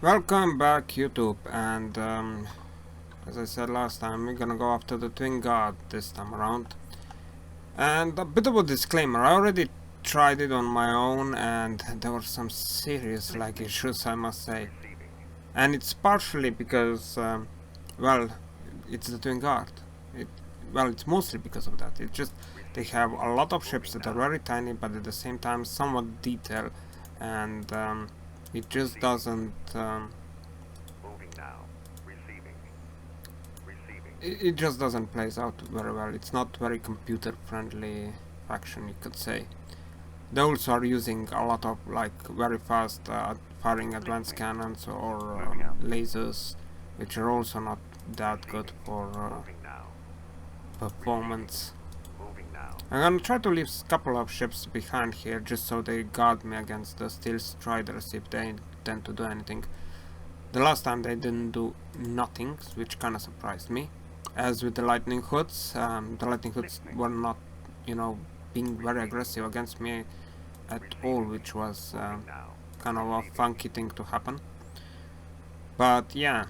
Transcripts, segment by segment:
Welcome back, YouTube, and as I said last time, we're gonna go after the Twin Guard this time around. And a bit of a disclaimer, I already tried it on my own and there were some serious lag issues, I must say. And it's partially because, well, it's the Twin Guard. It's mostly because of that. It's just, they have a lot of ships that are very tiny, but at the same time somewhat detailed, and it just doesn't... It just doesn't plays out very well. It's not very computer friendly faction, you could say. They also are using a lot of like very fast firing advanced cannons or lasers, which are also not that good for performance. I'm gonna try to leave a couple of ships behind here just so they guard me against the Steel Striders if they intend to do anything. The last time they didn't do nothing, which kinda surprised me. As with the Lightning Hoods were not, you know, being very aggressive against me at all, which was kind of a funky thing to happen. But yeah,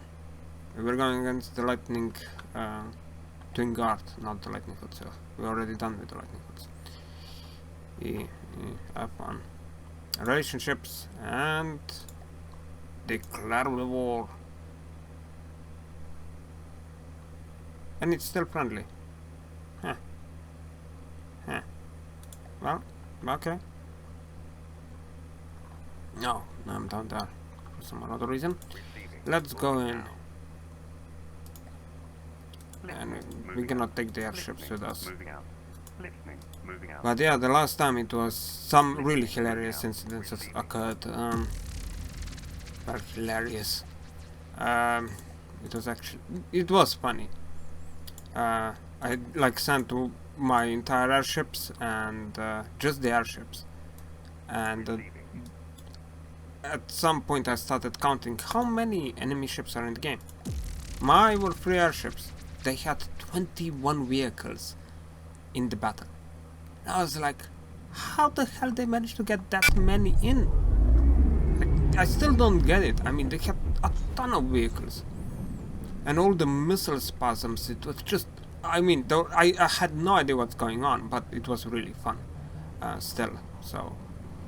we're going against the Lightning Twin Guard, not the Lightning Hoods. So we're already done with the Lightning Hoods. F1 relationships and declare the war. And it's still friendly. Huh. Huh. Well, okay. No, I'm down there for some other reason. Let's go in. And we cannot take the airships with us. But yeah, the last time it was some really hilarious incidents that occurred. Very hilarious. It was funny. I like sent to my entire airships and just the airships, and at some point I started counting how many enemy ships are in the game. Mine were 3 airships. They had 21 vehicles in the battle. I was like, how the hell they managed to get that many in? I still don't get it. I mean, they had a ton of vehicles. And all the missile spasms, it was just... I mean, I had no idea what's going on, but it was really fun. Still, so,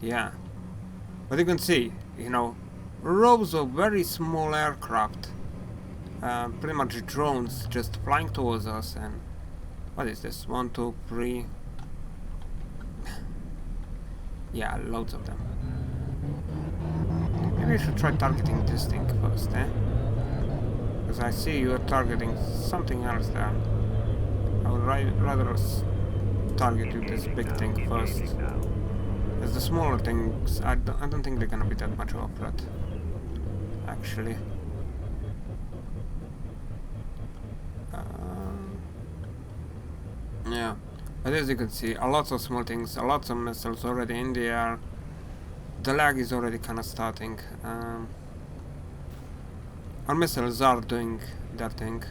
yeah. But you can see, you know, rows of very small aircraft. Pretty much drones just flying towards us, and... What is this? 1, 2, 3... yeah, loads of them. Maybe I should try targeting this thing first, eh? Because I see you're targeting something else there. I would rather target you this big thing first. As the smaller things, I don't think they're gonna be that much of a threat. Actually. Yeah. But as you can see, a lot of small things, a lot of missiles already in the air. The lag is already kinda starting. Our missiles are doing their thing.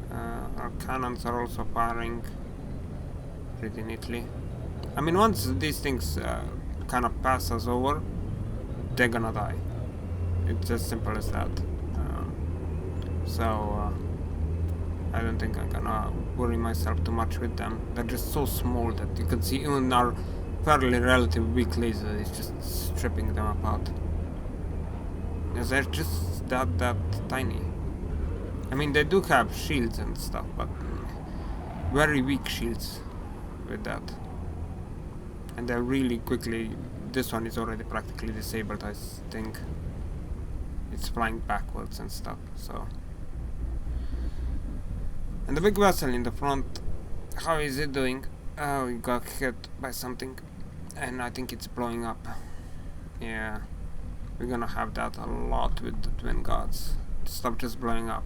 Our cannons are also firing pretty neatly. I mean, once these things kind of pass us over, they're gonna die. It's as simple as that. I don't think I'm gonna worry myself too much with them. They're just so small that you can see even our fairly relative weak laser is just stripping them apart. Because they're just that tiny. I mean, they do have shields and stuff, but very weak shields with that. And they're really quickly... This one is already practically disabled, I think. It's flying backwards and stuff, so... And the big vessel in the front, how is it doing? Oh, it got hit by something. And I think it's blowing up. Yeah. We're gonna have that a lot with the Twin Guards. Stop just blowing up.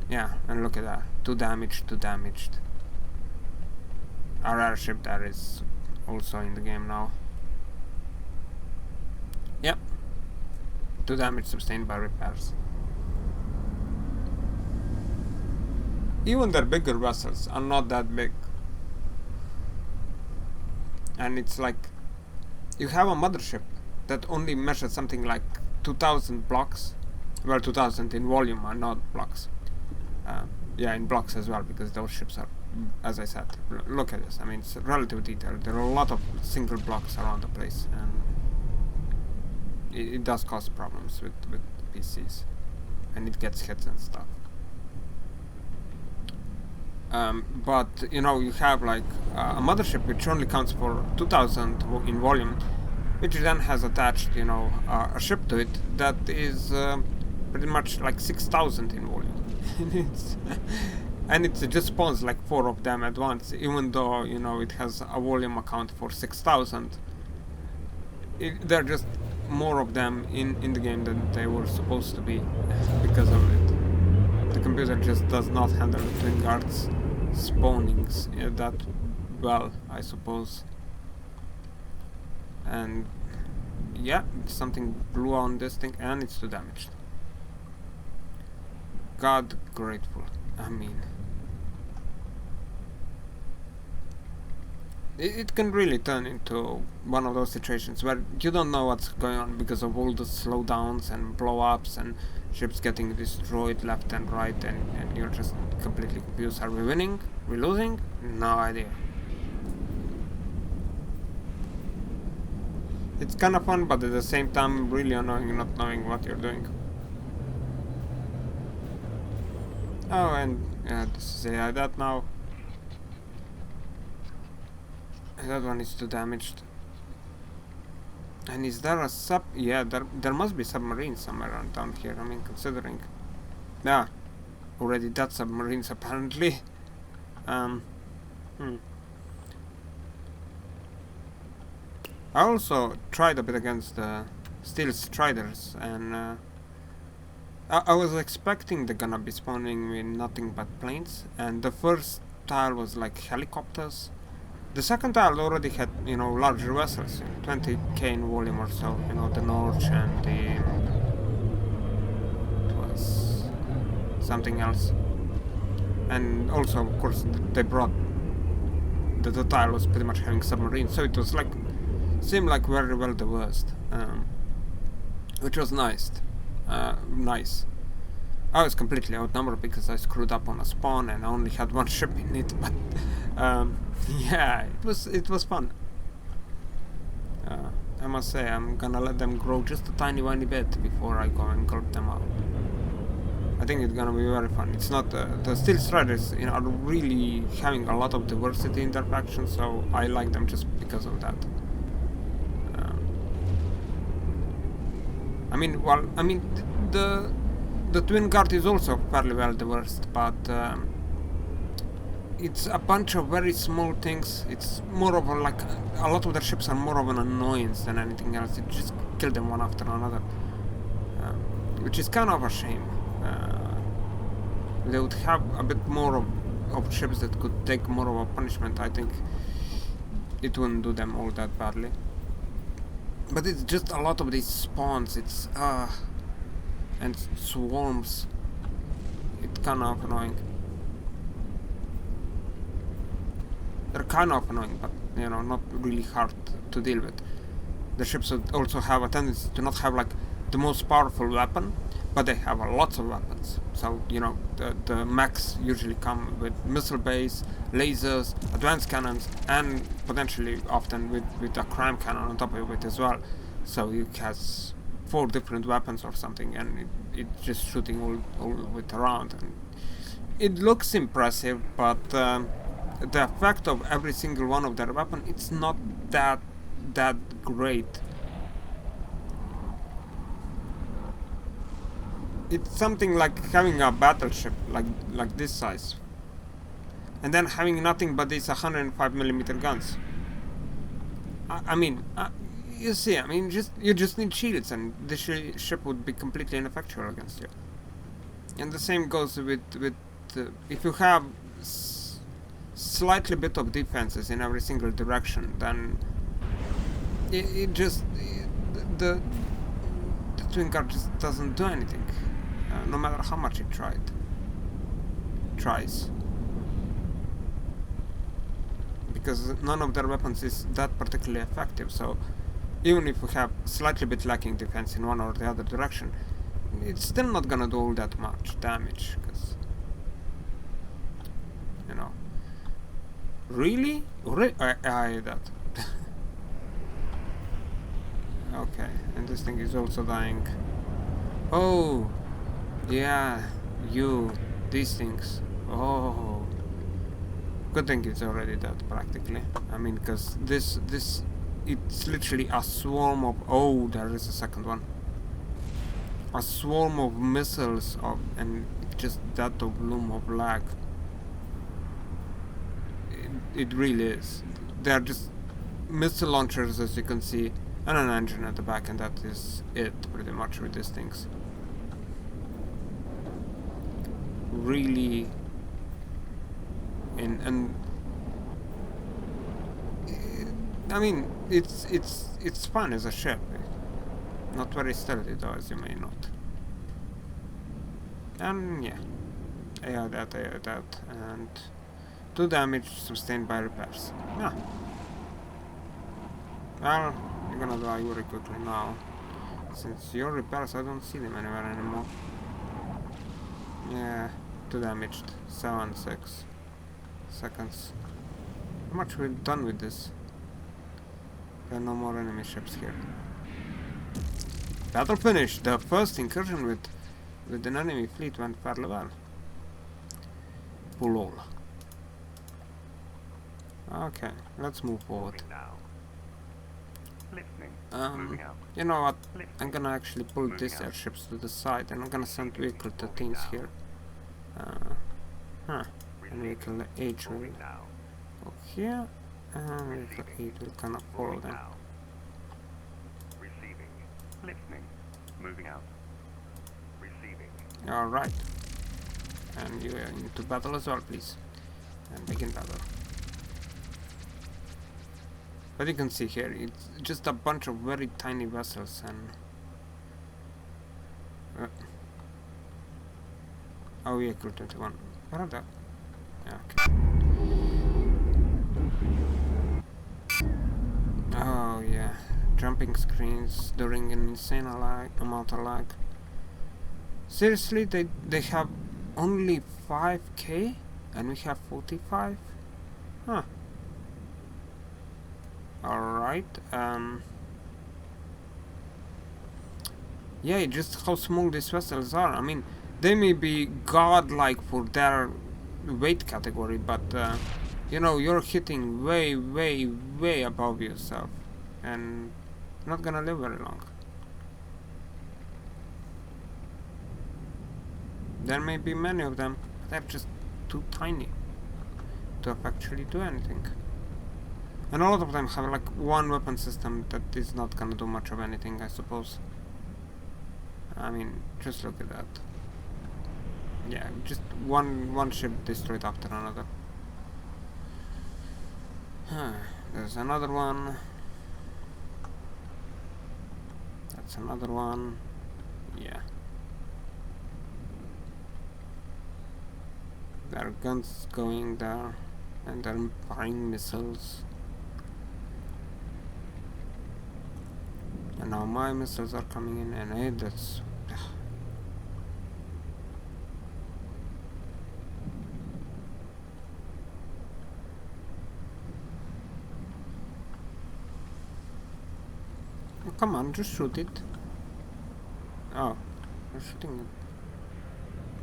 Yeah, and look at that. 2 damaged, 2 damaged. Our airship there is also in the game now. Yep. 2 damage sustained by repairs. Even their bigger vessels are not that big. And it's like... You have a mothership that only measures something like 2,000 blocks. Well, 2,000 in volume and not blocks. Yeah, in blocks as well, because those ships are, as I said, look at this. I mean, it's relative detail. There are a lot of single blocks around the place, and it does cause problems with PCs, and it gets hits and stuff. But you know, you have like a mothership which only counts for 2,000 in volume, which then has attached, you know, a ship to it that is pretty much like 6,000 in volume. and it just spawns like 4 of them at once, even though, you know, it has a volume account for 6,000. There are just more of them in the game than they were supposed to be because of it. The computer just does not handle the Twin Guards spawnings that well, I suppose. And yeah, something blew on this thing and it's too damaged. God grateful. I mean, it can really turn into one of those situations where you don't know what's going on because of all the slowdowns and blow-ups and ships getting destroyed left and right, and you're just completely confused. Are we winning? We losing? No idea. It's kind of fun, but at the same time really annoying not knowing what you're doing. Oh, and this is AI that now. That one is too damaged. And is there a sub? Yeah, there must be submarines somewhere around down here. I mean, considering. Yeah, already dead submarines apparently. I also tried a bit against the Steel Striders, and I was expecting they're gonna be spawning with nothing but planes, and the first tile was like helicopters. The second tile already had, you know, larger vessels, 20k in volume or so, you know, the Norch and the... it was something else. And also, of course, they brought... the tile was pretty much having submarines, so it was like... seemed like very well diversed, which was nice. Nice. I was completely outnumbered because I screwed up on a spawn and I only had one ship in it, but yeah, it was fun. I must say, I'm gonna let them grow just a tiny bit before I go and gulp them out. I think it's gonna be very fun. It's not the Steel Striders, you know, are really having a lot of diversity in their faction, so I like them just because of that. I mean, well, I mean, the Twin Guard is also fairly well diversified, but it's a bunch of very small things. It's more of a, like, a lot of their ships are more of an annoyance than anything else. You just kill them one after another, which is kind of a shame. They would have a bit more of ships that could take more of a punishment. I think it wouldn't do them all that badly. But it's just a lot of these spawns. It's and swarms. It's kind of annoying. They're kind of annoying, but you know, not really hard to deal with. The ships would also have a tendency to not have like the most powerful weapon, but they have lots of weapons. So you know, the mechs usually come with missile bays, lasers, advanced cannons, and potentially often with a crime cannon on top of it as well. So it has 4 different weapons or something, and it's just shooting all of it around. And it looks impressive, but the effect of every single one of their weapon, it's not that great. It's something like having a battleship like this size, and then having nothing but these 105mm guns. I mean, you see, I mean, you just need shields, and the ship would be completely ineffectual against you. And the same goes with if you have slightly bit of defenses in every single direction, then the Twin Guard just doesn't do anything, no matter how much it tries, because none of their weapons is that particularly effective. So even if we have slightly bit lacking defense in one or the other direction, it's still not gonna do all that much damage, because, you know. Really? I that. Okay, and this thing is also dying. Oh, yeah, these things. Oh, good thing it's already dead, practically. I mean, because this, it's literally a swarm of, oh, there is a second one. A swarm of missiles of, and just that of bloom of lag. It really is. They're just missile launchers, as you can see, and an engine at the back, and that is it, pretty much, with these things. Really, and I mean, it's fun as a ship. Not very stealthy though, as you may note. And yeah, I that, and 2 damage sustained by repairs. Yeah. Well, you're gonna die very quickly now. Since your repairs, I don't see them anywhere anymore. Yeah, 2 damaged. 6 seconds. How much we've done with this? There are no more enemy ships here. Battle finished! The first incursion with an enemy fleet went fairly well. Pulol. Okay, let's move forward. You know what? I'm gonna actually pull these airships to the side, and I'm gonna send vehicle 13s here. And vehicle H will go here, and vehicle 8 will kind of follow them. Alright. And you are into battle as well, please. And begin battle. But you can see here, it's just a bunch of very tiny vessels, and oh, vehicle 21. What are that? Yeah, okay. Oh yeah, jumping screens during an insane amount of lag. Seriously, they have only 5k and we have 45? Huh. Alright, yeah, just how small these vessels are. I mean, they may be godlike for their weight category, but you know, you're hitting way, way, way above yourself, and not gonna live very long. There may be many of them, but they're just too tiny to actually do anything. And a lot of them have like one weapon system that is not gonna do much of anything, I suppose. I mean, just look at that. Yeah, just one ship destroyed after another. There's another one. That's another one. Yeah. There are guns going there, and they're firing missiles. And now my missiles are coming in, and that's... Oh, come on, just shoot it. Oh, you're shooting it.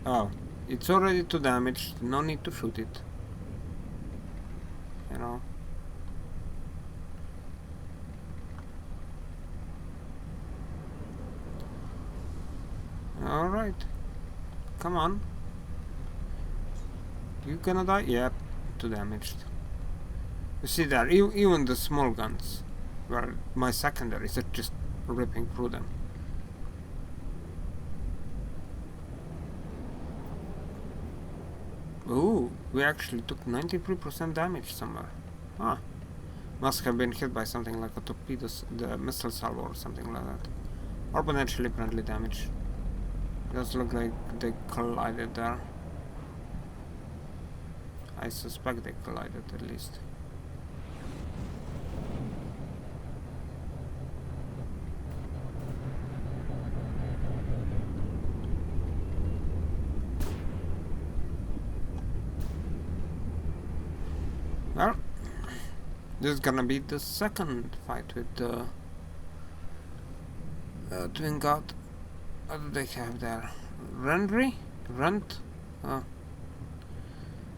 Oh, it's already too damaged, no need to shoot it. You know. Alright. Come on. You gonna die? Yep, too damaged. You see there, even the small guns, well, my secondaries are just ripping through them. Ooh, we actually took 93% damage somewhere. Ah, must have been hit by something like a torpedo, the missile salvo or something like that. Or potentially friendly damage. Does look like they collided there. I suspect they collided at least. This is gonna be the second fight with the Twin God. What do they have there? Rendry? Rent?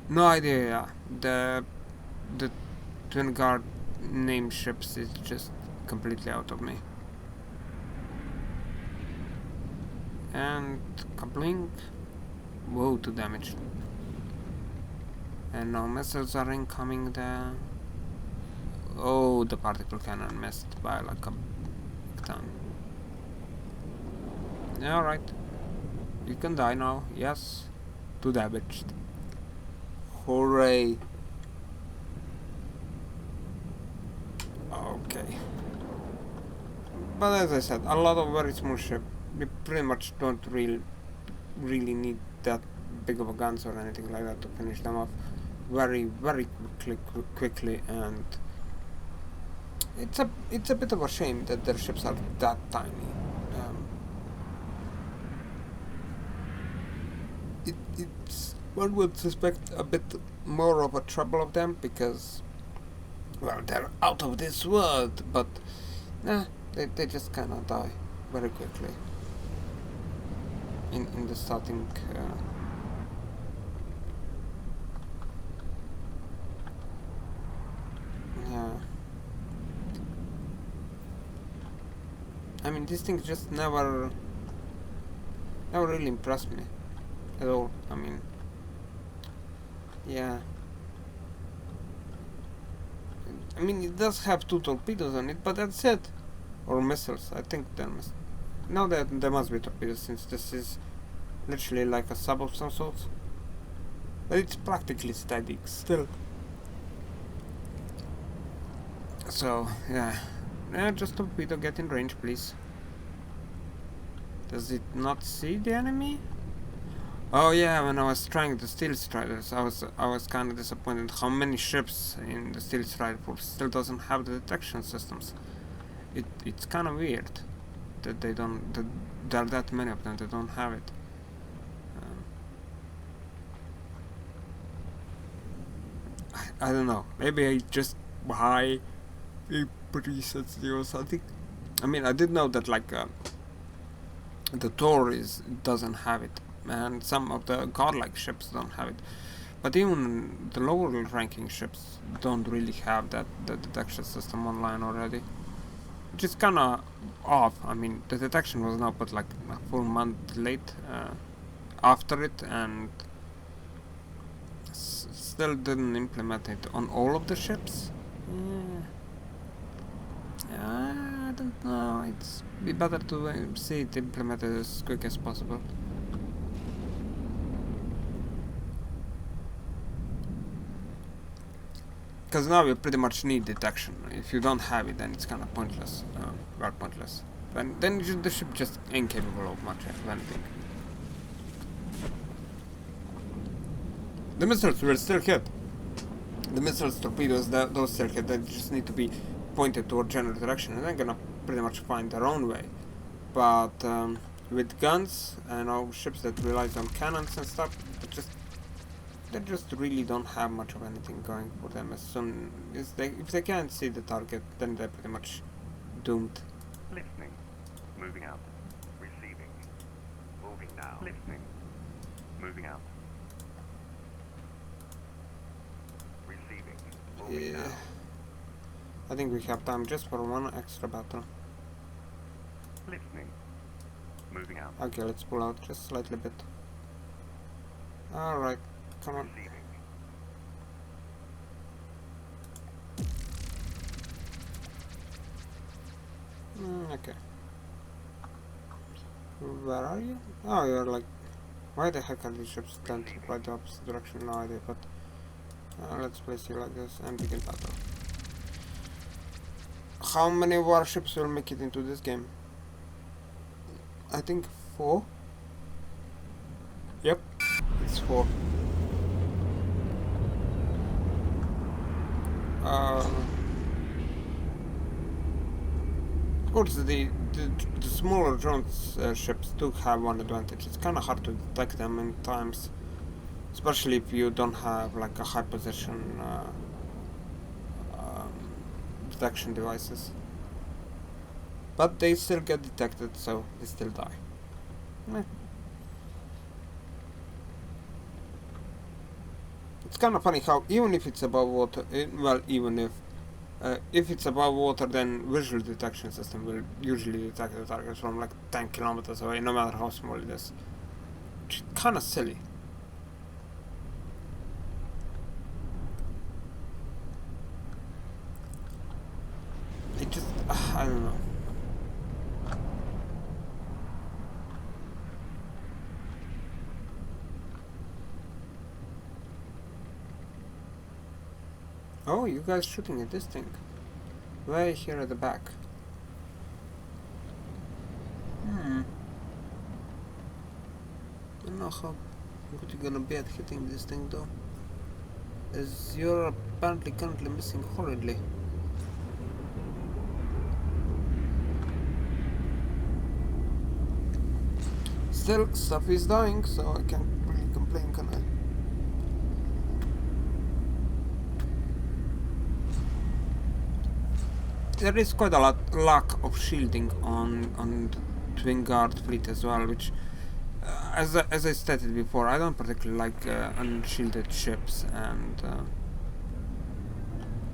No idea. The Twin Guard name ships is just completely out of me. And coupling. Whoa, 2 damage. And now missiles are incoming there. Oh, the particle cannon missed by like a big time. Alright. You can die now. Yes. 2 damaged. Hooray. Okay. But as I said, a lot of very small ships. You pretty much don't really need that big of a guns or anything like that to finish them off very quickly, and it's a bit of a shame that their ships are that tiny. It's one would suspect a bit more of a trouble of them because, well, they're out of this world, but they just kind of die very quickly in the starting. Yeah, I mean, these things just never really impressed me at all. I mean, yeah. I mean, it does have 2 torpedoes on it, but that's it. Or missiles. I think there must. No, there must be torpedoes, since this is literally like a sub of some sort. But it's practically static still. So, yeah. Just torpedo, get in range, please. Does it not see the enemy? Oh yeah, when I was trying the Steel Striders, I was kind of disappointed how many ships in the Steel Strider force still doesn't have the detection systems. It's kind of weird that they don't. That there are that many of them that don't have it. I don't know. Maybe I just buy a presets or something. I mean, I did know that like the Thor doesn't have it, and some of the godlike ships don't have it. But even the lower ranking ships don't really have the detection system online already. Which is kinda off. I mean, the detection was now put like a full month late after it, and still didn't implement it on all of the ships. I don't know. It's be better to see it implemented as quick as possible. Because now you pretty much need detection. If you don't have it, then it's kind of pointless. Well, pointless. Then the ship just ain't capable of much of anything. The missiles will still hit. The missiles, torpedoes, those still hit. They just need to be pointed toward general direction, and they're gonna pretty much find their own way. But with guns and ships that relies on cannons and stuff, they just really don't have much of anything going for them. As soon as if they can't see the target, then they're pretty much doomed. Listening. Moving out. Receiving. Moving now. Listening. Moving out. Receiving. Moving now. I think we have time just for one extra battle. Listening. Moving out. Okay, let's pull out just slightly bit. Alright, come on. Receiving. Okay. Where are you? Oh, you're like... Why the heck are these ships tend to fly the opposite direction? No idea, but... let's place you like this and begin battle. How many warships will make it into this game? I think 4. Yep, it's 4. Of course, the smaller drone ships do have one advantage. It's kind of hard to detect them in times, especially if you don't have like a high position detection devices. But they still get detected, so they still die. Meh. It's kind of funny how even if it's above water, well, even if it's above water, then visual detection system will usually detect the target from like 10 kilometers away, no matter how small it is. Which is kind of silly. It just, I don't know. Oh, you guys shooting at this thing. Way here at the back. I don't know how good you're gonna be at hitting this thing though. As you're apparently currently missing horridly. Still, stuff is dying, so I can't really complain, can I? There is quite a lack of shielding on the Twin Guard fleet as well, which, as I stated before, I don't particularly like unshielded ships, and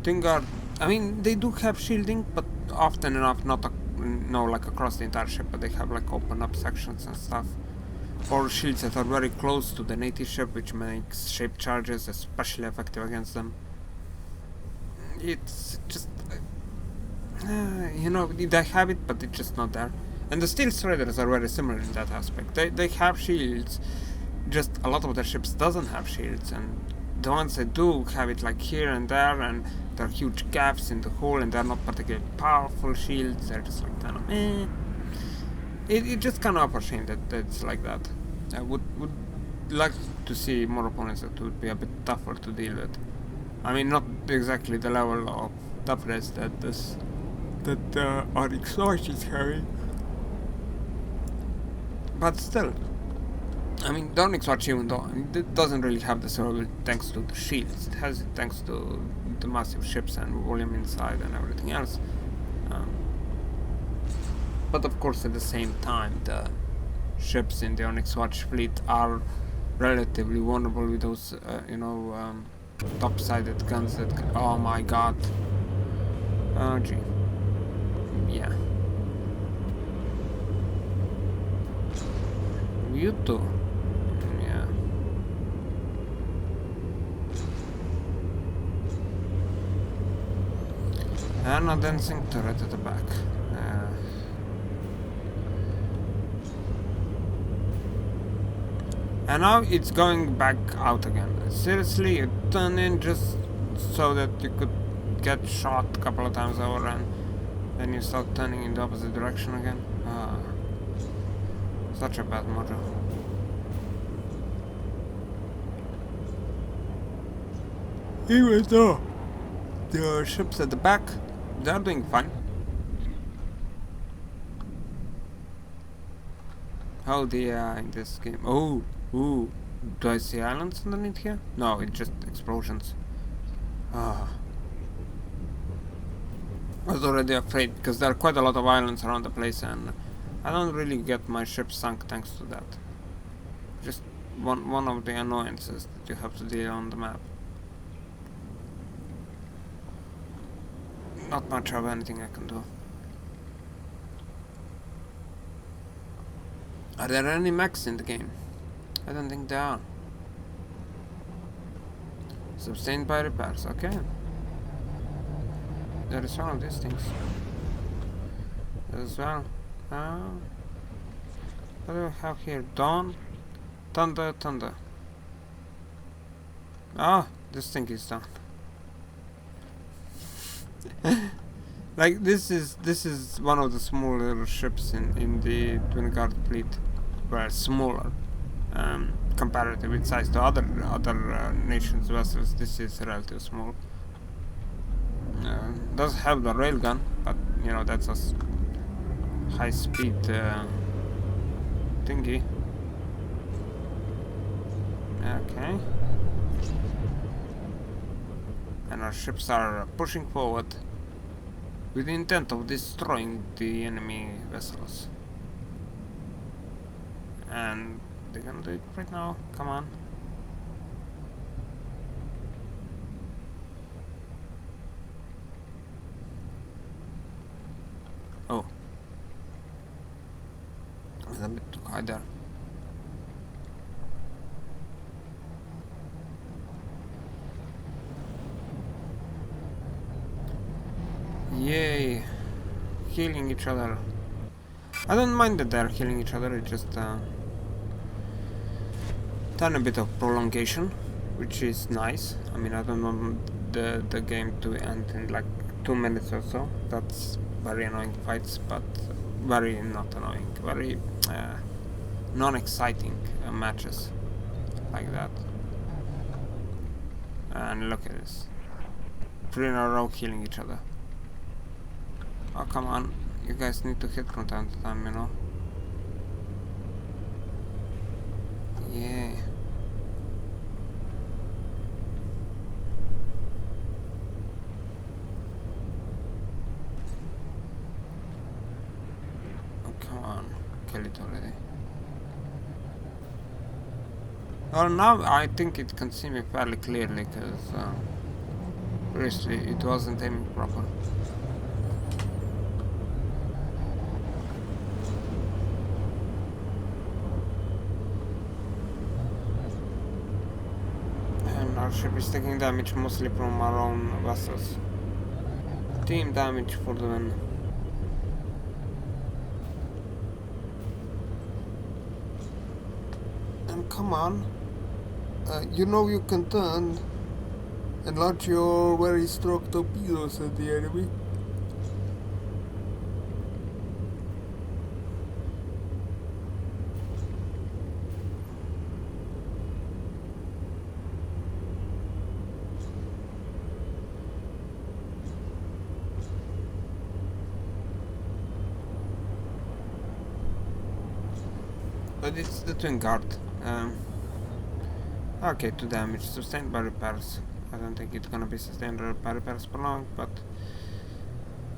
Twin Guard, I mean, they do have shielding, but often enough not like across the entire ship, but they have like open up sections and stuff, or shields that are very close to the native ship, which makes shape charges especially effective against them. It's just you know, they have it, but it's just not there. And the Steel Striders are very similar in that aspect. They have shields, just a lot of their ships doesn't have shields, and the ones that do have it like here and there, and there are huge gaps in the hull, and they're not particularly powerful shields. They're just like kind of It's just kind of a shame that it's like that. I would like to see more opponents that would be a bit tougher to deal with. I mean, not exactly the level of toughness that Onyx Watch is carrying, but still, I mean, the Onyx Watch, even though it doesn't really have the survival thanks to the shields, it has it thanks to the massive ships and volume inside and everything else. But of course, at the same time, the ships in the Onyx Watch fleet are relatively vulnerable with those, top-sided guns that. Oh my god. Oh gee. Yeah. You too. Yeah. And a dancing turret at the back. And now it's going back out again. Seriously, you turn in just so that you could get shot a couple of times over and then you start turning in the opposite direction again. Such a bad mojo. Even though the ships at the back, they're doing fine. How they are in this game. Oh, ooh. Do I see islands underneath here? No, it's just explosions. I was already afraid because there are quite a lot of islands around the place and I don't really get my ship sunk thanks to that. Just one of the annoyances that you have to deal on the map. Not much of anything I can do. Are there any mechs in the game? I don't think there are. Sustained by repairs, okay. There is one of these things. As well. What do we have here? Dawn? Thunder, thunder. Ah, this thing is done. Like this is one of the smaller ships in the Twin Guard fleet. Well, smaller. Comparative in size to other nations' vessels, this is relatively small. Does have the railgun, but you know that's a high-speed thingy. Okay. And our ships are pushing forward. with the intent of destroying the enemy vessels. And they're gonna do it right now. Come on. Oh. It's a bit too high there. Yay. Healing each other. I don't mind that they're healing each other, it's just tiny bit of prolongation, which is nice. I mean, I don't want the game to end in like 2 minutes or so. That's very annoying fights, but very not annoying, very non-exciting matches like that. And look at this. 3 in a row healing each other. Oh, come on. You guys need to hit from time to time, you know? Yeah. Oh, come on. Kill it already. Well, now I think it can see me fairly clearly, because seriously, it wasn't aiming proper. And our ship is taking damage mostly from our own vessels. Team damage for the win. And come on. You know you can turn and launch your very strong torpedoes at the enemy. But it's the twin guard. Okay, 2 damage, sustained by repairs. I don't think it's gonna be sustained by repairs for long, but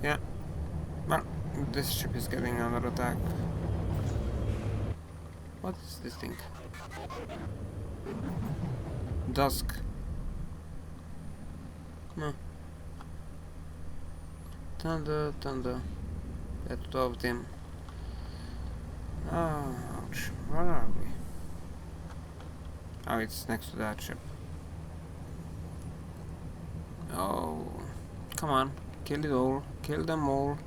yeah. Well, this ship is getting under attack. What is this thing? Dusk. No. Thunder, thunder. That's 2 of them. Oh, ouch. Where are we? Oh, it's next to that ship. Oh, come on. Kill it all. Kill them all.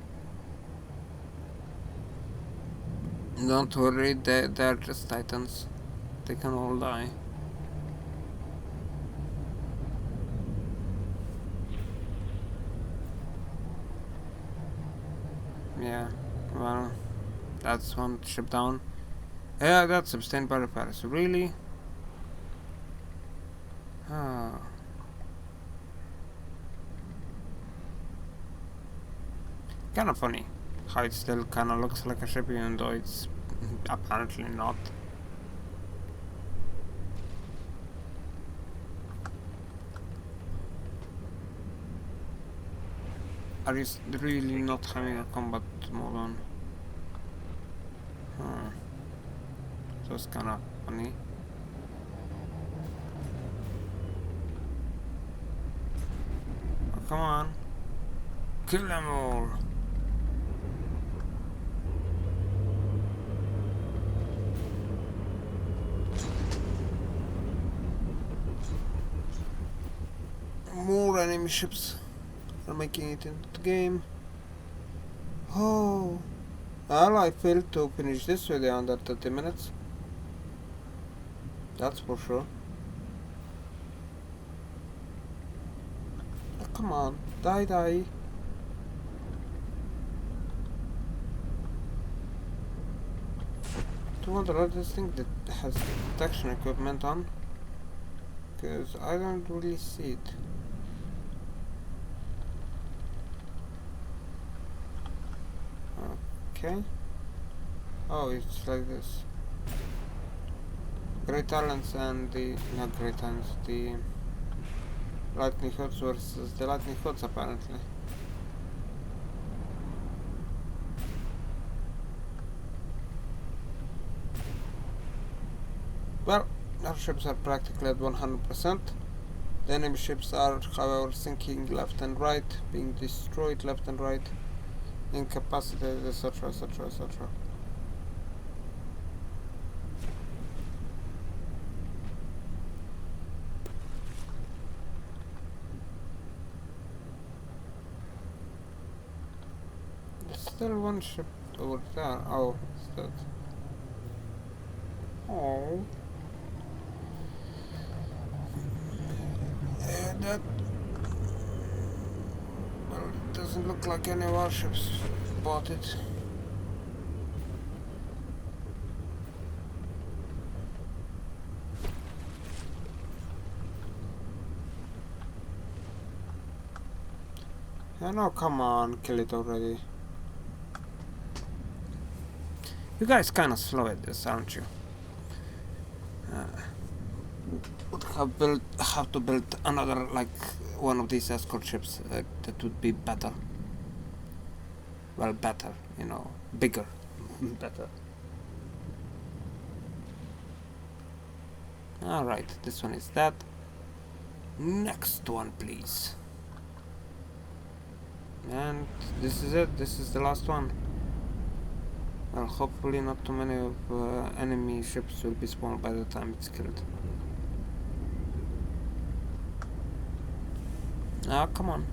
Don't worry, they're just titans. They can all die. Yeah, well, that's one ship down. Yeah, that's sustained by repairs. Really? Ah. Kinda funny how it still kinda looks like a ship even though it's apparently not. Are you really not having a combat mode on? Huh. So it's kinda funny. Oh, come on. Kill them all. More enemy ships are making it into the game. Oh. Well, I failed to finish this video under 30 minutes. That's for sure. Oh, come on. Die. I wonder what this thing that has detection equipment on. Because I don't really see it. Okay. Oh, it's like this. Great Talents and the... not Great Talents, the... Lightning Hoods versus the Lightning Hoods apparently. Well, our ships are practically at 100%. The enemy ships are, however, sinking left and right, being destroyed left and right, incapacitated, etc., etc., etc. There's still one ship over there. Oh, it's that. Oh. That. Well, it doesn't look like any warships bought it. Yeah, no, come on, kill it already. You guys kinda slow at this, aren't you? Would have to build another, like, one of these escort ships that would be better. Well, better, you know, bigger, better. Alright, this one is that. Next one, please. And this is it, this is the last one. Well, hopefully not too many of enemy ships will be spawned by the time it's killed. Ah, come on.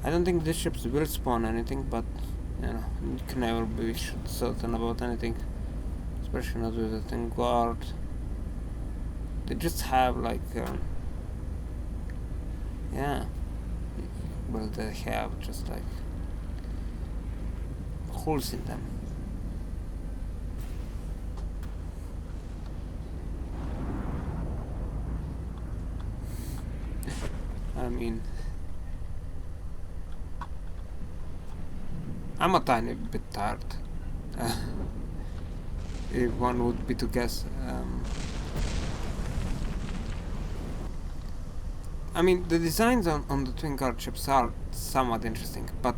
I don't think these ships will spawn anything, but, you know, you can never be certain about anything. Especially not with the thing guard. They just have, like, yeah. Well, they have just, like, holes in them. I mean, I'm a tiny bit tired. If one would be to guess. I mean, the designs on the twin guard ships are somewhat interesting, but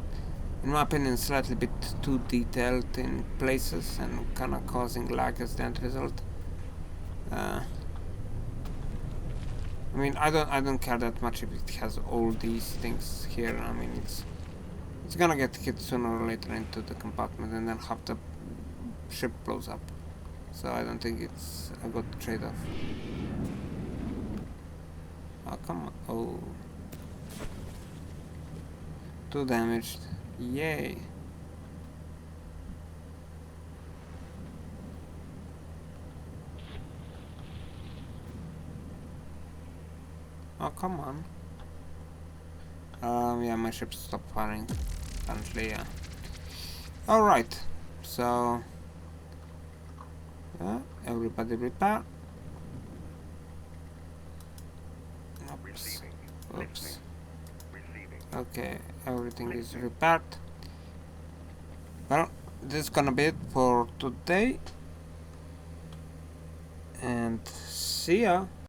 in my opinion, slightly bit too detailed in places and kind of causing lag as the end result. I mean, I don't care that much if it has all these things here. I mean, it's gonna get hit sooner or later into the compartment, and then half the ship blows up. So I don't think it's a good trade-off. Oh, come on. Oh. 2 damaged. Yay. Oh, come on. Yeah, my ship stopped firing. Apparently, yeah. Alright. So... everybody prepare. Oops. Receiving. Oops. Listening. Receiving. Okay, everything is repaired. Well, this is gonna be it for today. And see ya.